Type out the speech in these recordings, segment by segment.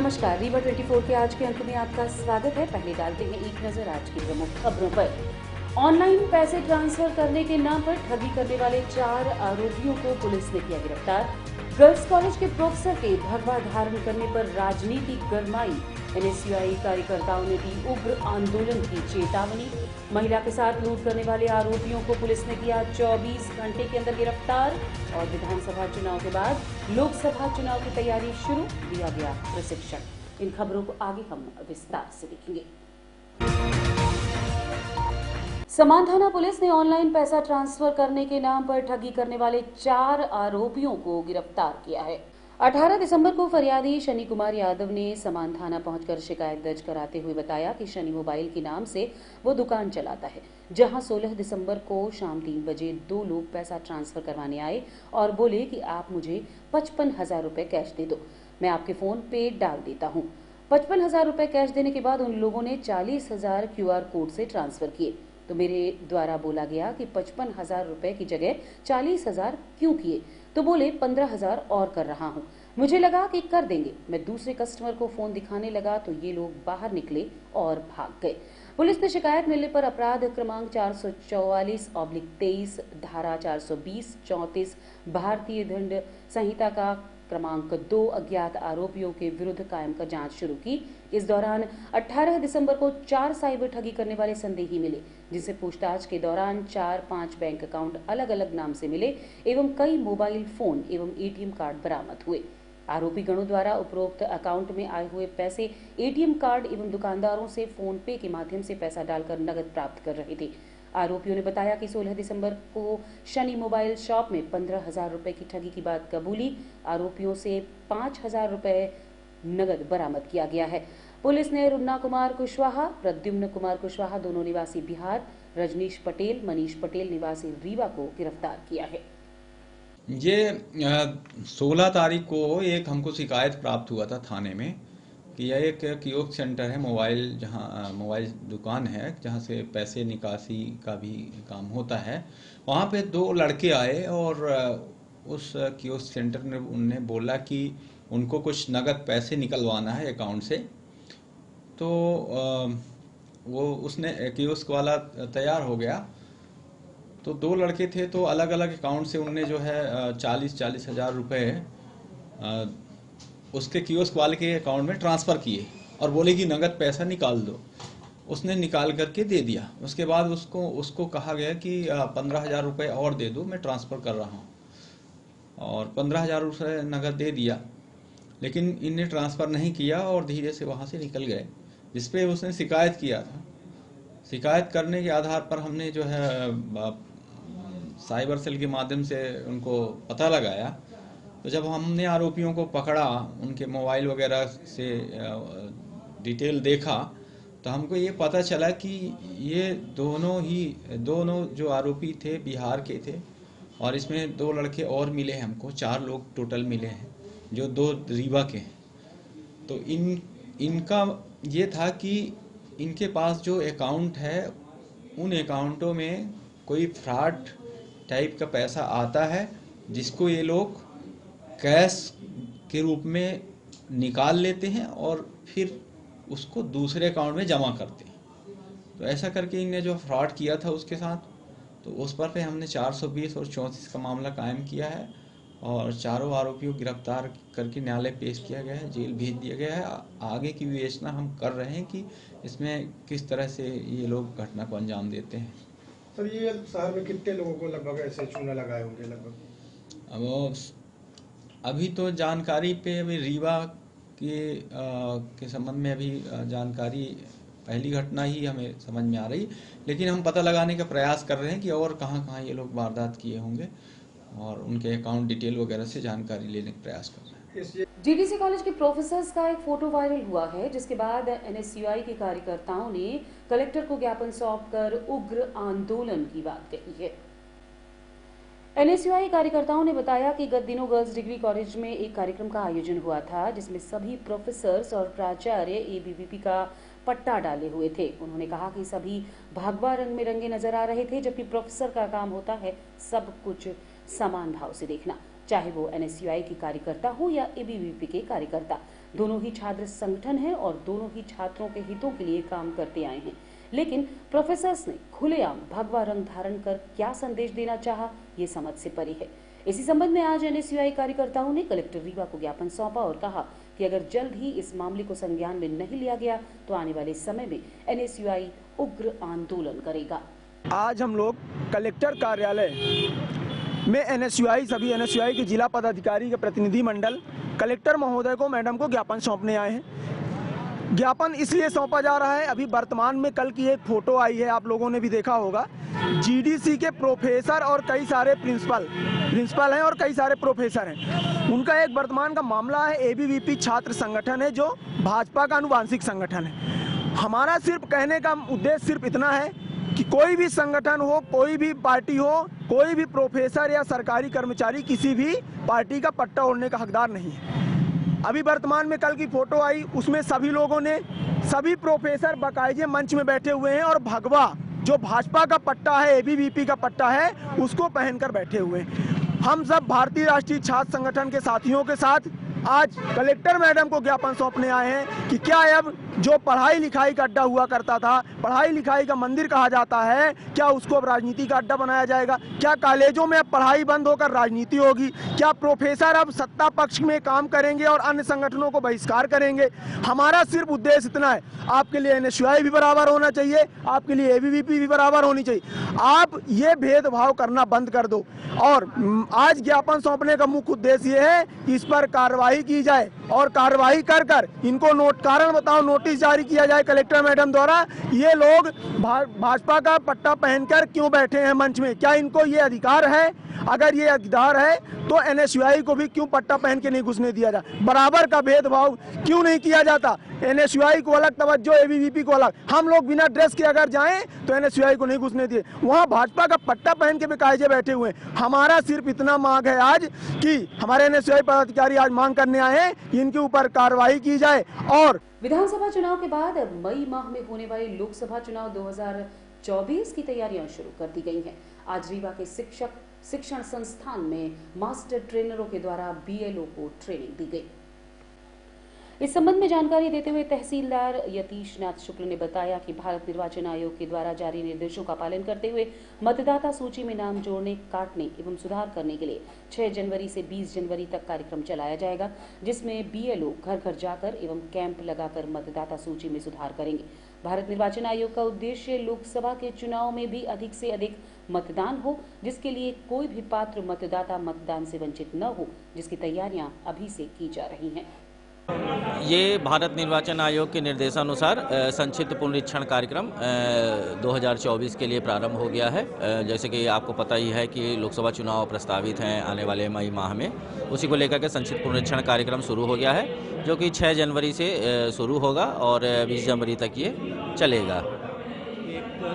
नमस्कार, रीवा 24 के आज के अंक में आपका स्वागत है। पहले डालते हैं एक नजर आज की प्रमुख खबरों पर। ऑनलाइन पैसे ट्रांसफर करने के नाम पर ठगी करने वाले 4 आरोपियों को पुलिस ने किया गिरफ्तार। गर्ल्स कॉलेज के प्रोफेसर के भगवा धारण करने पर राजनीति गरमाई। एनएसयूआई कार्यकर्ताओं ने दी उग्र आंदोलन की चेतावनी। महिला के साथ लूट करने वाले आरोपियों को पुलिस ने किया 24 घंटे के अंदर गिरफ्तार। और विधानसभा चुनाव के बाद लोकसभा चुनाव की तैयारी शुरू, दिया गया प्रशिक्षण। इन खबरों को आगे हम विस्तार से देखेंगे। समान थाना पुलिस ने ऑनलाइन पैसा ट्रांसफर करने के नाम पर ठगी करने वाले 4 आरोपियों को गिरफ्तार किया है। 18 दिसंबर को फरियादी शनि कुमार यादव ने समान थाना पहुंचकर शिकायत दर्ज कराते हुए बताया कि शनि मोबाइल के नाम से वो दुकान चलाता है, जहां 16 दिसंबर को शाम 3 बजे 2 लोग पैसा ट्रांसफर करवाने आए और बोले कि आप मुझे 55,000 रुपए कैश दे दो, मैं आपके फोन पे डाल देता हूँ। 55,000 रुपए कैश देने के बाद उन लोगों ने 40,000 QR कोड से ट्रांसफर किए। तो मेरे द्वारा बोला गया कि 55,000 रुपए की जगह 40,000 क्यों किए? तो बोले 15,000 और कर रहा हूँ। मुझे लगा कि कर देंगे। मैं दूसरे कस्टमर को फोन दिखाने लगा तो ये लोग बाहर निकले और भाग गए। पुलिस ने शिकायत मिलने पर अपराध क्रमांक 444/23 धारा 420, 34 भारतीय दंड संहिता का क्रमांक 2 अज्ञात आरोपियों के विरुद्ध कायम कर जांच शुरू की। इस दौरान 18 दिसंबर को 4 साइबर ठगी करने वाले संदेही मिले, जिनसे पूछताछ के दौरान 4-5 बैंक अकाउंट अलग अलग नाम से मिले एवं कई मोबाइल फोन एवं ATM कार्ड बरामद हुए। आरोपी गणों द्वारा उपरोक्त अकाउंट में आए हुए पैसे ATM कार्ड एवं दुकानदारों से फोन पे के माध्यम से पैसा डालकर नगद प्राप्त कर रहे थे। आरोपियों ने बताया कि 16 दिसंबर को शनि मोबाइल शॉप में 15,000 रुपए की ठगी की बात कबूली। आरोपियों से 5,000 रुपए नगद बरामद किया गया है। पुलिस ने रुन्ना कुमार कुशवाहा, प्रद्युम्न कुमार कुशवाहा दोनों निवासी बिहार, रजनीश पटेल, मनीष पटेल निवासी रीवा को गिरफ्तार किया है। ये 16 तारीख को एक हमको शिकायत प्राप्त हुआ था थाने में कि यह एक कियोस्क सेंटर है, मोबाइल जहां मोबाइल दुकान है जहां से पैसे निकासी का भी काम होता है। वहां पे 2 लड़के आए और उस कियोस्क सेंटर में उनने बोला कि उनको कुछ नगद पैसे निकलवाना है अकाउंट से। तो वो उसने कियोस्क वाला तैयार हो गया। तो 2 लड़के थे, तो अलग अलग अकाउंट से उनने जो है 40 हजार रुपए उसके कियोस्क वाले के अकाउंट में ट्रांसफ़र किए और बोले कि नगद पैसा निकाल दो। उसने निकाल करके दे दिया। उसके बाद उसको कहा गया कि 15,000 रुपये और दे दो, मैं ट्रांसफ़र कर रहा हूँ। और 15,000 रुपये नगद दे दिया, लेकिन इनने ट्रांसफ़र नहीं किया और धीरे से वहाँ से निकल गए, जिसपे उसने शिकायत किया था। शिकायत करने के आधार पर हमने जो है साइबर सेल के माध्यम से उनको पता लगाया। तो जब हमने आरोपियों को पकड़ा, उनके मोबाइल वगैरह से डिटेल देखा, तो हमको ये पता चला कि ये दोनों जो आरोपी थे बिहार के थे और इसमें 2 लड़के और मिले हैं हमको, 4 लोग टोटल मिले हैं जो 2 रीवा के हैं। तो इनका ये था कि इनके पास जो अकाउंट है उन अकाउंटों में कोई फ्रॉड टाइप का पैसा आता है, जिसको ये लोग कैश के रूप में निकाल लेते हैं और फिर उसको दूसरे अकाउंट में जमा करते हैं। तो ऐसा करके इनने जो फ्रॉड किया था उसके साथ, तो उस पर हमने 420 और 34 का मामला कायम किया है और चारों आरोपियों को गिरफ्तार करके न्यायालय पेश किया गया है, जेल भेज दिया गया है। आगे की विवेचना हम कर रहे हैं कि इसमें किस तरह से ये लोग घटना को अंजाम देते हैं। सर, ये शहर में कितने लोगों को लगभग ऐसे चूना लगाए होंगे लगभग? अब अभी तो जानकारी पे अभी रीवा के संबंध में अभी जानकारी, पहली घटना ही हमें समझ में आ रही, लेकिन हम पता लगाने का प्रयास कर रहे हैं कि और कहाँ कहाँ ये लोग वारदात किए होंगे और उनके अकाउंट डिटेल वगैरह से जानकारी लेने का प्रयास कर रहे हैं। GDC कॉलेज के प्रोफेसर्स का एक फोटो वायरल हुआ है, जिसके बाद NSUI के कार्यकर्ताओं ने कलेक्टर को ज्ञापन सौंपकर उग्र आंदोलन की बात कही है। NSUI कार्यकर्ताओं ने बताया कि गत दिनों गर्ल्स डिग्री कॉलेज में एक कार्यक्रम का आयोजन हुआ था, जिसमें सभी प्रोफेसर्स और प्राचार्य ABVP का पट्टा डाले हुए थे। उन्होंने कहा कि सभी भगवा रंग में रंगे नजर आ रहे थे, जबकि प्रोफेसर का काम होता है सब कुछ समान भाव से देखना, चाहे वो NSUI के कार्यकर्ता हो या ABVP के कार्यकर्ता। दोनों ही छात्र संगठन है और दोनों ही छात्रों के हितों के लिए काम करते आए हैं, लेकिन प्रोफेसर्स ने खुलेआम भगवा रंग धारण कर क्या संदेश देना चाहा, ये समझ से परे है। इसी संबंध में आज एनएसयूआई कार्यकर्ताओं ने कलेक्टर रीवा को ज्ञापन सौंपा और कहा कि अगर जल्द ही इस मामले को संज्ञान में नहीं लिया गया तो आने वाले समय में एनएसयूआई उग्र आंदोलन करेगा। आज हम लोग कलेक्टर कार्यालय में एनएसयूआई सभी एनएसयूआई के जिला पदाधिकारी के प्रतिनिधि मंडल कलेक्टर महोदय को मैडम को ज्ञापन सौंपने आए हैं। ज्ञापन इसलिए सौंपा जा रहा है, अभी वर्तमान में कल की एक फोटो आई है, आप लोगों ने भी देखा होगा। जीडीसी के प्रोफेसर और कई सारे प्रिंसिपल हैं और कई सारे प्रोफेसर हैं। उनका एक वर्तमान का मामला है, एबीवीपी छात्र संगठन है जो भाजपा का आनुवांशिक संगठन है। हमारा सिर्फ कहने का उद्देश्य सिर्फ इतना है कि कोई भी संगठन हो, कोई भी पार्टी हो, कोई भी प्रोफेसर या सरकारी कर्मचारी किसी भी पार्टी का पट्टा ओढ़ने का हकदार नहीं है। अभी वर्तमान में कल की फोटो आई, उसमें सभी लोगों ने, सभी प्रोफेसर बाकायदे मंच में बैठे हुए हैं और भगवा जो भाजपा का पट्टा है, एबीवीपी का पट्टा है, उसको पहनकर बैठे हुए हैं। हम सब भारतीय राष्ट्रीय छात्र संगठन के साथियों के साथ आज कलेक्टर मैडम को ज्ञापन सौंपने आए हैं कि क्या अब जो पढ़ाई लिखाई का अड्डा हुआ करता था, पढ़ाई लिखाई का मंदिर कहा जाता है, क्या उसको अब राजनीति का अड्डा बनाया जाएगा? क्या कॉलेजों में अब पढ़ाई बंद होकर राजनीति होगी? क्या प्रोफेसर अब सत्ता पक्ष में काम करेंगे और अन्य संगठनों को बहिष्कार करेंगे? हमारा सिर्फ उद्देश्य इतना है, आपके लिए एनएसयूआई भी बराबर होना चाहिए, आपके लिए एबीवीपी भी बराबर होनी चाहिए। आप ये भेदभाव करना बंद कर दो। और आज ज्ञापन सौंपने का मुख्य उद्देश्य ये है कि इस पर कार्रवाई की जाए और कार्रवाई कर कर इनको कारण बताओ नोटिस जारी किया जाए कलेक्टर मैडम द्वारा। ये लोग भाजपा का पट्टा पहनकर क्यों बैठे हैं मंच में? क्या इनको ये अधिकार है? अगर ये अधिकार है तो एनएसयूआई को भी क्यों पट्टा पहन के नहीं घुसने दिया जाए? बराबर का भेदभाव क्यों नहीं किया जाता? एनएसयूआई को अलग तवज्जो, एबीवीपी को अलग। हम लोग बिना ड्रेस के अगर जाएं तो एनएसयूआई को नहीं घुसने दिए, वहां भाजपा का पट्टा पहन के बेकायदे बैठे हुए हैं। हमारा सिर्फ इतना मांग है आज कि हमारे एनएसयूआई पदाधिकारी आज मांग करने आए हैं कि इनके ऊपर कार्रवाई की जाए। और विधानसभा चुनाव के बाद मई माह में होने वाले लोकसभा चुनाव 2024 की तैयारियां शुरू कर दी गई हैं। आज रीवा के शिक्षण संस्थान में मास्टर ट्रेनरों के द्वारा बीएलओ को ट्रेनिंग दी गई। इस संबंध में जानकारी देते हुए तहसीलदार यतीश नाथ शुक्ल ने बताया कि भारत निर्वाचन आयोग के द्वारा जारी निर्देशों का पालन करते हुए मतदाता सूची में नाम जोड़ने, काटने एवं सुधार करने के लिए 6 जनवरी से 20 जनवरी तक कार्यक्रम चलाया जाएगा, जिसमें बीएलओ घर घर जाकर एवं कैंप लगाकर मतदाता सूची में सुधार करेंगे। भारत निर्वाचन आयोग का उद्देश्य लोकसभा के चुनाव में भी अधिक से अधिक मतदान हो, जिसके लिए कोई भी पात्र मतदाता मतदान से वंचित न हो, जिसकी तैयारियां अभी से की जा रही हैं। ये भारत निर्वाचन आयोग के निर्देशानुसार संक्षिप्त पुनरीक्षण कार्यक्रम 2024 के लिए प्रारंभ हो गया है। जैसे कि आपको पता ही है कि लोकसभा चुनाव प्रस्तावित हैं आने वाले मई माह में, उसी को लेकर के संक्षिप्त पुनरीक्षण कार्यक्रम शुरू हो गया है, जो कि 6 जनवरी से शुरू होगा और 20 जनवरी तक ये चलेगा।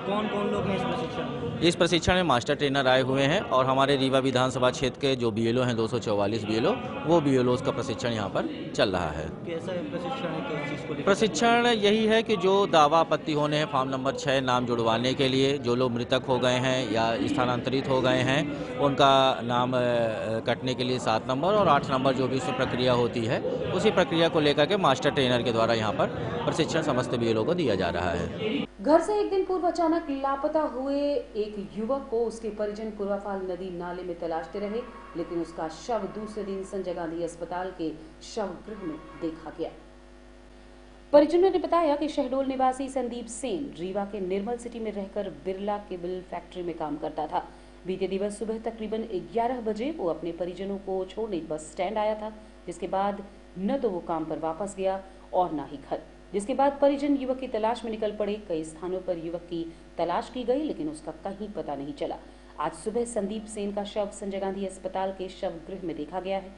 कौन कौन लोग हैं इस प्रशिक्षण में? इस प्रशिक्षण में मास्टर ट्रेनर आए हुए हैं और हमारे रीवा विधानसभा क्षेत्र के जो बीएलओ हैं 244 बीएलओ, वो बीएलओ का प्रशिक्षण यहाँ पर चल रहा है। कैसा प्रशिक्षण है, किस चीज़ को लेकर? प्रशिक्षण यही है कि जो दावा आपत्ति होने हैं फॉर्म नंबर 6 नाम जुड़वाने के लिए, जो लोग मृतक हो गए हैं या स्थानांतरित हो गए हैं, उनका नाम कटने के लिए 7 नंबर और 8 नंबर जो भी उसमें प्रक्रिया होती है, उसी प्रक्रिया को लेकर के मास्टर ट्रेनर के द्वारा यहाँ पर प्रशिक्षण समस्त बीएलओ को दिया जा रहा है। घर से एक दिन पूर्व अचानक लापता हुए एक युवक को उसके परिजन पूर्वाफाल नदी नाले में तलाशते रहे, लेकिन उसका शव दूसरे दिन संजय गांधी अस्पताल के शव गृह में देखा गया। परिजनों ने बताया कि शहडोल निवासी संदीप सेन रीवा के निर्मल सिटी में रहकर बिरला केबल फैक्ट्री में काम करता था। बीते दिवस सुबह तकरीबन 11 बजे वो अपने परिजनों को छोड़ने बस स्टैंड आया था, जिसके बाद न तो वो काम पर वापस गया और न ही घर, जिसके बाद परिजन युवक की तलाश में निकल पड़े। कई स्थानों पर युवक की तलाश की गई, लेकिन उसका कहीं पता नहीं चला। आज सुबह संदीप सेन का शव संजय गांधी अस्पताल के शव गृह में देखा गया है।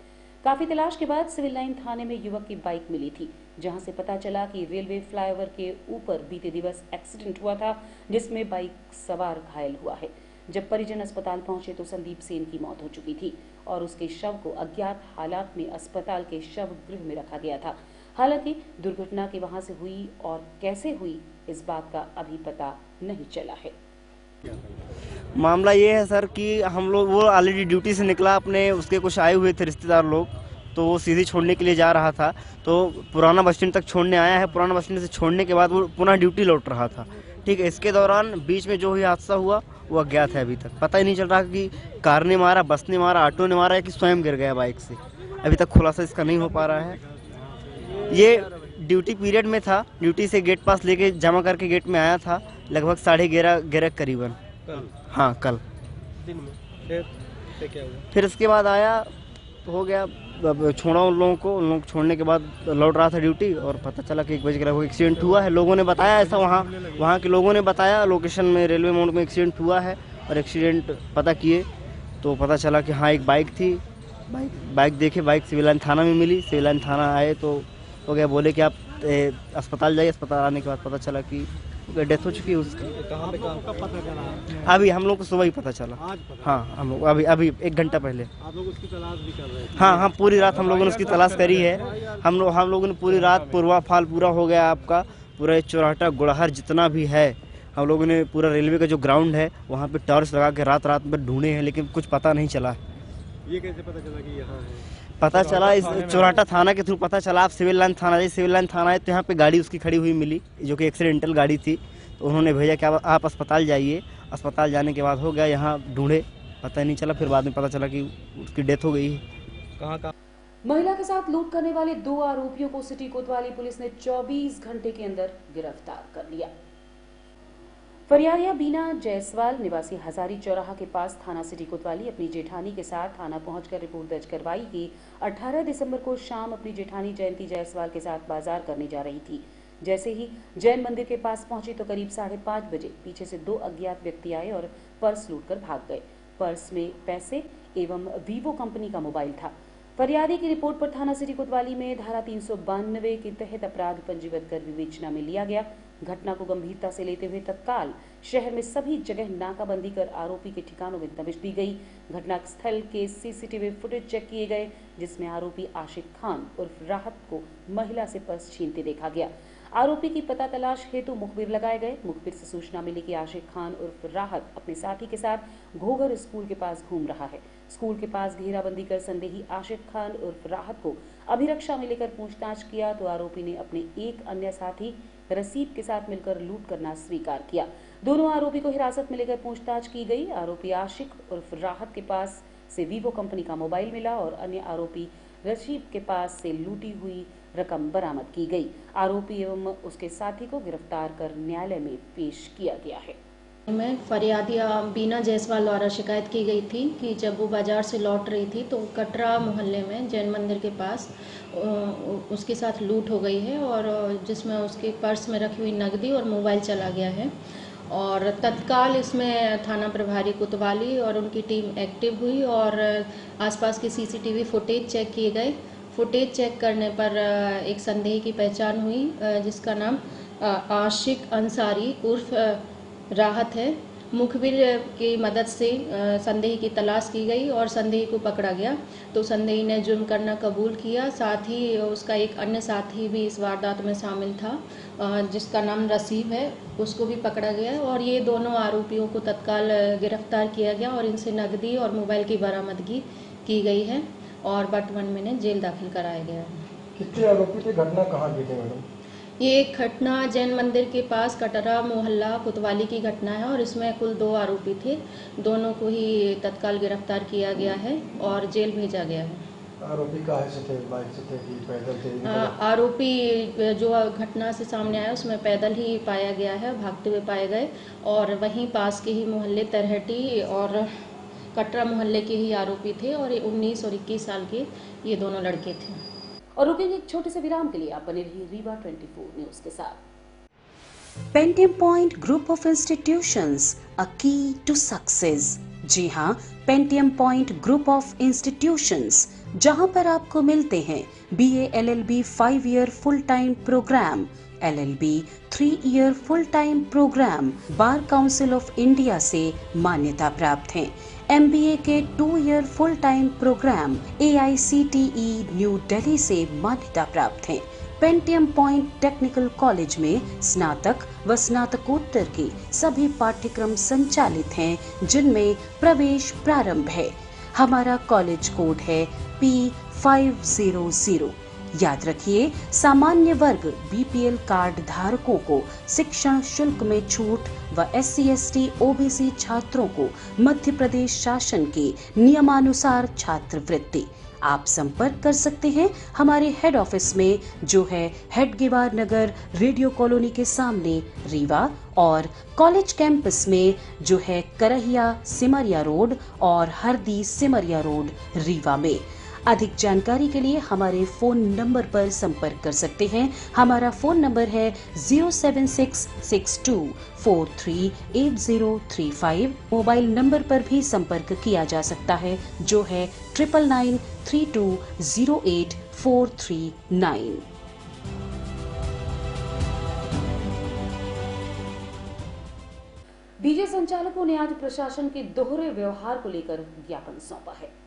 काफी तलाश के बाद सिविल लाइन थाने में युवक की बाइक मिली थी, जहां से पता चला कि रेलवे फ्लाईओवर के ऊपर बीते दिवस एक्सीडेंट हुआ था, जिसमें बाइक सवार घायल हुआ है। जब परिजन अस्पताल पहुंचे तो संदीप सेन की मौत हो चुकी थी और उसके शव को अज्ञात हालात में अस्पताल के शव गृह में रखा गया था। हालांकि दुर्घटना के वहां से हुई और कैसे हुई, इस बात का अभी पता नहीं चला है। मामला ये है सर कि हम लोग, वो ऑलरेडी ड्यूटी से निकला, अपने उसके कुछ आए हुए थे रिश्तेदार लोग, तो वो सीधी छोड़ने के लिए जा रहा था, तो पुराना बस स्टैंड तक छोड़ने आया है। पुराना बस स्टैंड से छोड़ने के बाद वो पुनः ड्यूटी लौट रहा था। ठीक है, इसके दौरान बीच में जो ही हादसा हुआ वो अज्ञात है। अभी तक पता ही नहीं चल रहा कि कार ने मारा, बस ने मारा, ऑटो ने मारा या कि स्वयं गिर गया बाइक से। अभी तक खुलासा इसका नहीं हो पा रहा है। ये ड्यूटी पीरियड में था, ड्यूटी से गेट पास लेके जमा करके गेट में आया था लगभग 11:30 करीबन। हाँ, कल दिन में फिर क्या हुआ? फिर इसके बाद आया तो हो गया, छोड़ा उन लोगों को। उन लोग छोड़ने के बाद लौट रहा था ड्यूटी और पता चला कि 1 बजे के लगभग एक्सीडेंट हुआ है। लोगों ने बताया ऐसा, वहाँ के लोगों ने बताया लोकेशन में रेलवे मोड़ में एक्सीडेंट हुआ है। और एक्सीडेंट पता किए तो पता चला कि हाँ एक बाइक थी। बाइक देखे, बाइक सिविल लाइन थाना में मिली। सिविल लाइन थाना आए तो हो गया, बोले कि आप अस्पताल जाइए। अस्पताल आने के बाद पता चला कि डेथ हो चुकी है उसकी। कहाँ पता चला? अभी हम लोग को सुबह ही पता चला। हाँ, हम लोग अभी 1 घंटा पहले। आप लोग उसकी तलाश भी कर रहे हैं? हाँ, पूरी रात हम लोगों ने उसकी तलाश करी है। हम लोगों ने पूरी रात, पूर्वा फाल पूरा हो गया आपका, पूरा चौराहा गुड़हर जितना भी है हम लोगों ने, पूरा रेलवे का जो ग्राउंड है वहाँ पे टॉर्च लगा के रात में ढूंढे हैं, लेकिन कुछ पता नहीं चला। ये कैसे पता चला कि यहाँ है? पता चला इस चौराहा थाना के थ्रू पता चला। आप सिविल लाइन थाना जाइए, सिविल लाइन थाना आए तो यहाँ पे गाड़ी उसकी खड़ी हुई मिली, जो कि एक्सीडेंटल गाड़ी थी। तो उन्होंने भेजा कि आप अस्पताल जाइए। अस्पताल जाने के बाद हो गया, यहाँ ढूंढे, पता नहीं चला। फिर बाद में पता चला कि उसकी डेथ हो गई है। कहाँ? महिला के साथ लूट करने वाले 2 आरोपियों को सिटी कोतवाली पुलिस ने 24 घंटे के अंदर गिरफ्तार कर लिया। फरियादिया बीना जायसवाल निवासी हजारी चौराहा के पास थाना सिटी कोतवाली अपनी जेठानी के साथ थाना पहुंचकर रिपोर्ट दर्ज करवाई कि 18 दिसंबर को शाम अपनी जेठानी जयंती जायसवाल के साथ बाजार करने जा रही थी। जैसे ही जैन मंदिर के पास पहुंची तो करीब 5:30 बजे पीछे से 2 अज्ञात व्यक्ति आए और पर्स लूटकर भाग गए। पर्स में पैसे एवं वीवो कंपनी का मोबाइल था। फरियादी की रिपोर्ट पर थाना सिटी कोतवाली में धारा 392 के तहत अपराध पंजीबद्ध कर विवेचना में लिया गया। घटना को गंभीरता से लेते हुए तत्काल शहर में सभी जगह नाकाबंदी कर आरोपी के ठिकानों में दबिश दी गई। घटना स्थल के सीसीटीवी फुटेज चेक किए गए, जिसमें आरोपी आशिक खान उर्फ राहत को महिला से पर्स छीनते देखा गया। आरोपी की पता तलाश हेतु मुखबिर लगाए गए। मुखबिर से सूचना मिली कि आशिक खान उर्फ राहत अपने साथी के साथ घोघर स्कूल के पास घूम रहा है। स्कूल के पास घेराबंदी कर संदेही आशिक खान उर्फ राहत को अभिरक्षा में लेकर पूछताछ किया तो आरोपी ने अपने एक अन्य साथी रसीद के साथ मिलकर लूट करना स्वीकार किया। दोनों आरोपी को हिरासत में लेकर पूछताछ की गई। आरोपी आशिक उर्फ राहत के पास से वीवो कंपनी का मोबाइल मिला और अन्य आरोपी रशीद के पास से लूटी हुई रकम बरामद की गई। आरोपी एवं उसके साथी को गिरफ्तार कर न्यायालय में पेश किया गया है। में फरियादिया बीना जायसवाल द्वारा शिकायत की गई थी कि जब वो बाजार से लौट रही थी तो कटरा मोहल्ले में जैन मंदिर के पास उसके साथ लूट हो गई है और जिसमें उसके पर्स में रखी हुई नकदी और मोबाइल चला गया है। और तत्काल इसमें थाना प्रभारी कोतवाली और उनकी टीम एक्टिव हुई और आसपास के सीसीटीवी फुटेज चेक किए गए। फुटेज चेक करने पर एक संदेही की पहचान हुई जिसका नाम आशिक अंसारी उर्फ राहत है। मुखबिर की मदद से संदेही की तलाश की गई और संदेही को पकड़ा गया तो संदेही ने जुर्म करना कबूल किया। साथ ही उसका एक अन्य साथी भी इस वारदात में शामिल था जिसका नाम रसीब है, उसको भी पकड़ा गया और ये दोनों आरोपियों को तत्काल गिरफ्तार किया गया और इनसे नकदी और मोबाइल की बरामदगी की गई है और वर्तमान में इन्हें जेल दाखिल कराया गया है। कितने आरोपी थे? घटना कहाँ की थी मैडम? ये घटना जैन मंदिर के पास कटरा मोहल्ला कोतवाली की घटना है और इसमें कुल 2 आरोपी थे। दोनों को ही तत्काल गिरफ्तार किया गया है और जेल भेजा गया है। आरोपी कहाँ से थे? बाइक से थे कि पैदल थे? आरोपी जो घटना से सामने आया उसमें पैदल ही पाया गया है, भागते हुए पाए गए और वहीं पास के ही मोहल्ले तरहटी और कटरा मोहल्ले के ही आरोपी थे और 19 और 21 साल के ये दोनों लड़के थे। और रुकेंगे एक छोटे से विराम के लिए। आप बने रहिए रीवा 24 न्यूज के साथ। Pentium point group of institutions, a key to success. जी हाँ, Pentium point group of institutions, जहाँ पर आपको मिलते हैं BA LLB 5 year full time program, LLB 3 year full time program bar council of India से मान्यता प्राप्त हैं। MBA के 2 year full time program AICTE new Delhi से मान्यता प्राप्त हैं। पेंटियम पॉइंट टेक्निकल कॉलेज में स्नातक व स्नातकोत्तर के सभी पाठ्यक्रम संचालित हैं जिनमें प्रवेश प्रारंभ है। हमारा कॉलेज कोड है P 500। याद रखिए, सामान्य वर्ग बीपीएल कार्ड धारकों को शिक्षण शुल्क में छूट व SC/ST OBC छात्रों को मध्य प्रदेश शासन के नियमानुसार छात्रवृत्ति। आप संपर्क कर सकते हैं हमारे हेड ऑफिस में, जो है हेडगेवार नगर, रेडियो कॉलोनी के सामने, रीवा, और कॉलेज कैंपस में, जो है करहिया सिमरिया रोड और हरदी सिमरिया रोड, रीवा में। अधिक जानकारी के लिए हमारे फोन नंबर पर संपर्क कर सकते हैं। हमारा फोन नंबर है 07662438035। मोबाइल नंबर पर भी संपर्क किया जा सकता है, जो है 9992084339। डीजे संचालकों ने आज प्रशासन के दोहरे व्यवहार को लेकर ज्ञापन सौंपा है।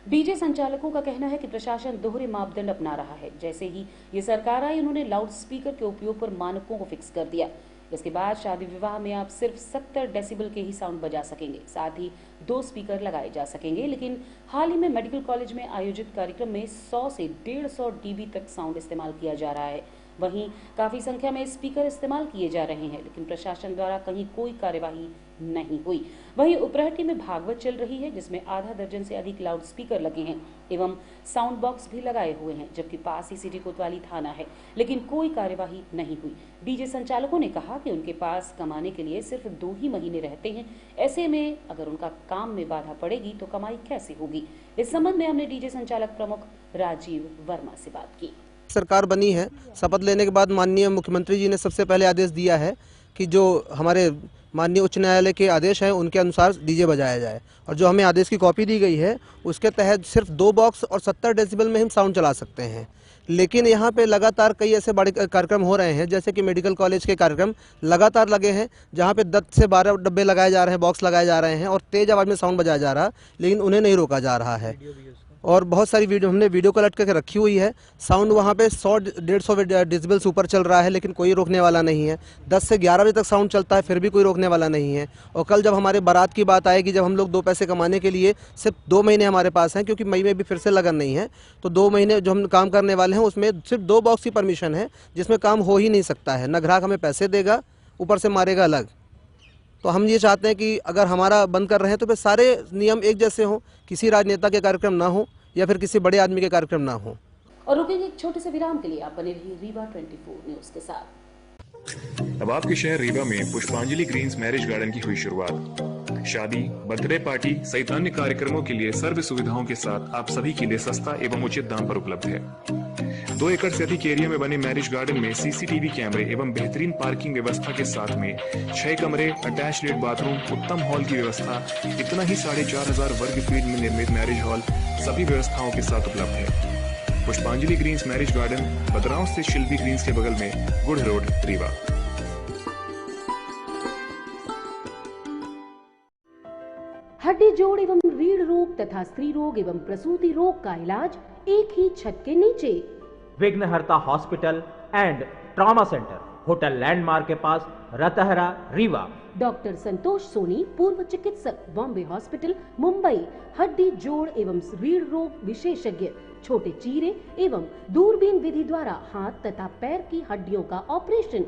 डीजे संचालकों का कहना है कि प्रशासन दोहरे मापदंड अपना रहा है। जैसे ही ये सरकार आई, उन्होंने लाउड स्पीकर के उपयोग पर मानकों को फिक्स कर दिया। इसके बाद शादी विवाह में आप सिर्फ 70 डेसिबल के ही साउंड बजा सकेंगे, साथ ही 2 स्पीकर लगाए जा सकेंगे। लेकिन हाल ही में मेडिकल कॉलेज में आयोजित कार्यक्रम में 100 से 150 डीबी तक साउंड इस्तेमाल किया जा रहा है। वहीं काफी संख्या में स्पीकर इस्तेमाल किए जा रहे हैं, लेकिन प्रशासन द्वारा कहीं कोई कार्यवाही नहीं हुई। वहीं उपरहटी में भागवत चल रही है, जिसमें आधा दर्जन से अधिक लाउड स्पीकर लगे हैं एवं साउंड बॉक्स भी लगाए हुए हैं, जबकि पास ही सिटी कोतवाली थाना है, लेकिन कोई कार्यवाही नहीं हुई। डीजे संचालकों ने कहा कि उनके पास कमाने के लिए सिर्फ 2 ही महीने रहते हैं। ऐसे में अगर उनका काम में बाधा पड़ेगी तो कमाई कैसे होगी। इस संबंध में हमने डीजे संचालक प्रमुख राजीव वर्मा से बात की। सरकार बनी है, शपथ लेने के बाद माननीय मुख्यमंत्री जी ने सबसे पहले आदेश दिया है कि जो हमारे माननीय उच्च न्यायालय के आदेश हैं उनके अनुसार डीजे बजाया जाए, और जो हमें आदेश की कॉपी दी गई है उसके तहत सिर्फ 2 बॉक्स और 70 डेसिबल में हम साउंड चला सकते हैं। लेकिन यहाँ पे लगातार कई ऐसे बड़े कार्यक्रम हो रहे हैं, जैसे कि मेडिकल कॉलेज के कार्यक्रम लगातार लगे हैं, जहाँ पे 10 से 12 डब्बे लगाए जा रहे हैं, बॉक्स लगाए जा रहे हैं और तेज आवाज़ में साउंड बजाया जा रहा है, लेकिन उन्हें नहीं रोका जा रहा है। और बहुत सारी वीडियो हमने वीडियो कलेक्ट करके रखी हुई है। साउंड वहाँ पे 100-150 डेसिबल ऊपर चल रहा है, लेकिन कोई रोकने वाला नहीं है। 10 से 11 बजे तक साउंड चलता है, फिर भी कोई रोकने वाला नहीं है। और कल जब हमारे बारात की बात आएगी, जब हम लोग 2 पैसे कमाने के लिए सिर्फ 2 महीने हमारे पास हैं, क्योंकि मई में भी फिर से लगन नहीं है, तो 2 महीने जो हम काम करने वाले हैं उसमें सिर्फ 2 बॉक्स की परमिशन है, जिसमें काम हो ही नहीं सकता है। न ग्राहक हमें पैसे देगा, ऊपर से मारेगा अलग। तो हम ये चाहते हैं कि अगर हमारा बंद कर रहे हैं तो फिर सारे नियम एक जैसे हों, किसी राजनेता के कार्यक्रम ना हो या फिर किसी बड़े आदमी के कार्यक्रम ना हो। और रुकेंगे एक छोटे से विराम के लिए। आप बने रहिए रीवा 24 न्यूज के साथ। अब आपके शहर रीवा में पुष्पांजलि ग्रीन्स मैरिज गार्डन की हुई शुरुआत। शादी, बर्थडे पार्टी सहित अन्य कार्यक्रमों के लिए सर्व सुविधाओं के साथ आप सभी के लिए सस्ता एवं उचित दाम पर उपलब्ध है। 2 एकड़ से अधिक एरिया में बने मैरिज गार्डन में CCTV कैमरे एवं बेहतरीन पार्किंग व्यवस्था के साथ में 6 कमरे, अटैच लेट बाथरूम, उत्तम हॉल की व्यवस्था, इतना ही 4500 वर्ग फीट में निर्मित मैरिज हॉल सभी व्यवस्थाओं के साथ उपलब्ध है। पुष्पांजलि ग्रीन्स मैरिज गार्डन, बदराव स्थित शिल्पी ग्रीन्स के बगल में, गुड़ रोड, रीवा। हड्डी जोड़ एवं रीढ़ रोग तथा स्त्री रोग एवं प्रसूति रोग का इलाज एक ही छत के नीचे। विघ्नहर्ता hospital and trauma centre, hotel landmark के पास, रतहरा, रीवा। डॉक्टर संतोष सोनी, पूर्व चिकित्सक, बॉम्बे हॉस्पिटल, मुंबई। हड्डी जोड़ एवं रीढ़ रोग विशेषज्ञ, छोटे चीरे एवं दूरबीन विधि द्वारा हाथ तथा पैर की हड्डियों का ऑपरेशन।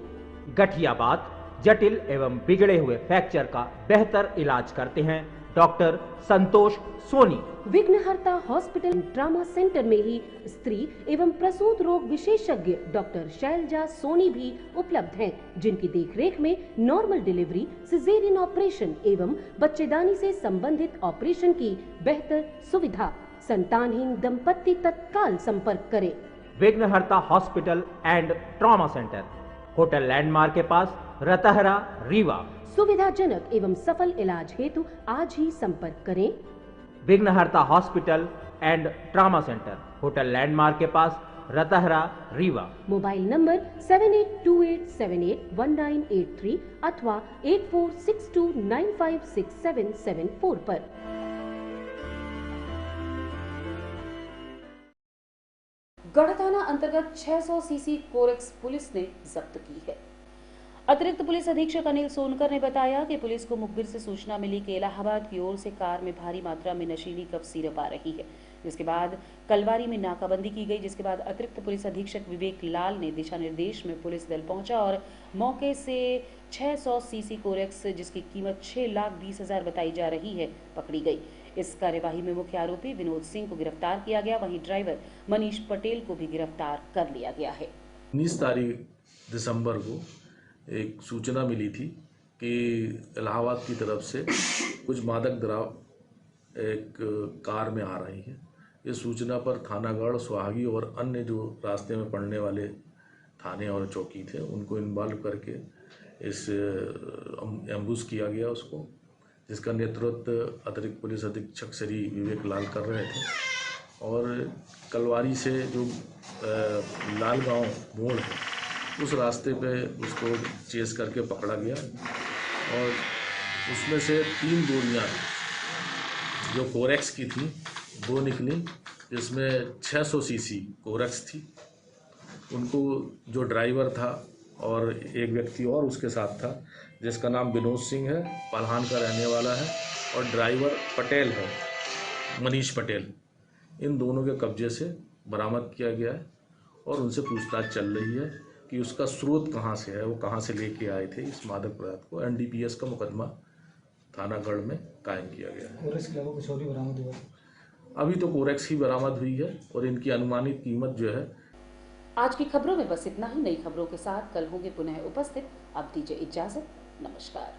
गठियाबात, जटिल एवं बिगड़े हुए फ्रैक्चर का बेहतर इलाज करते हैं डॉक्टर संतोष सोनी। विघ्नहर्ता हॉस्पिटल ट्रामा सेंटर में ही स्त्री एवं प्रसूत रोग विशेषज्ञ डॉक्टर शैलजा सोनी भी उपलब्ध हैं, जिनकी देखरेख में नॉर्मल डिलीवरी, सिजेरियन ऑपरेशन एवं बच्चेदानी से संबंधित ऑपरेशन की बेहतर सुविधा। संतानहीन दंपत्ति तत्काल संपर्क करें। विघ्नहर्ता hospital and trauma centre, hotel landmark के पास, रतहरा, रीवा। सुविधाजनक एवं सफल इलाज हेतु आज ही संपर्क करें। विघ्नहर्ता hospital and trauma centre, hotel landmark के पास, रतहरा, रीवा। मोबाइल नंबर 7828781983 अथवा 8462956774 पर। गढ़ थाना अंतर्गत 600 सीसी कोरेक्स पुलिस ने जब्त की है। अतिरिक्त पुलिस अधीक्षक अनिल सोनकर ने बताया कि पुलिस को मुखबिर से सूचना मिली कि इलाहाबाद की ओर से कार में भारी मात्रा में नशीली कफ सिरप आ रही है, जिसके बाद कलवारी में नाकाबंदी की गई, जिसके बाद अतिरिक्त पुलिस अधीक्षक विवेक लाल ने दिशा निर्देश में पुलिस दल पहुंचा और मौके से 600 सीसी कोरेक्स, जिसकी कीमत 6,20,000 बताई जा रही है, पकड़ी गई। इस कार्यवाही में मुख्य आरोपी विनोद सिंह को गिरफ्तार किया गया, वहीं ड्राइवर मनीष पटेल को भी गिरफ्तार कर लिया गया है। 19 तारीख दिसंबर को एक सूचना मिली थी कि इलाहाबाद की तरफ से कुछ मादक द्रव्य एक कार में आ रही है। इस सूचना पर थानागढ़, सुहागी और अन्य जो रास्ते में पड़ने वाले थाने और चौकी थे उनको इन्वॉल्व करके इस एम्बुश किया गया उसको, जिसका नेतृत्व अतिरिक्त पुलिस अधीक्षक श्री विवेक लाल कर रहे थे। और कलवारी से जो लालगांव मोड़ है उस रास्ते पे उसको चेस करके पकड़ा गया और उसमें से 3 बोरियां जो कोरेक्स की थी वो निकली, जिसमें 600 सीसी कोरेक्स थी। उनको जो ड्राइवर था और एक व्यक्ति और उसके साथ था, जिसका नाम विनोद सिंह है, पलहान का रहने वाला है, और ड्राइवर पटेल है, मनीष पटेल। इन दोनों के कब्जे से बरामद किया गया है और उनसे पूछताछ चल रही है कि उसका स्रोत कहाँ से है, वो कहाँ से लेके आए थे इस मादक पदार्थ को। NDPS का मुकदमा थानागढ़ में कायम किया गया है। कोरेक्स के अलावा कुछ और भी बरामद हुआ? अभी तो कोरेक्स ही बरामद हुई है और इनकी अनुमानित कीमत जो है। आज की खबरों में बस इतना ही। नई खबरों के साथ कल होंगे पुनः उपस्थित। अब दीजिए इजाजत। नमस्कार।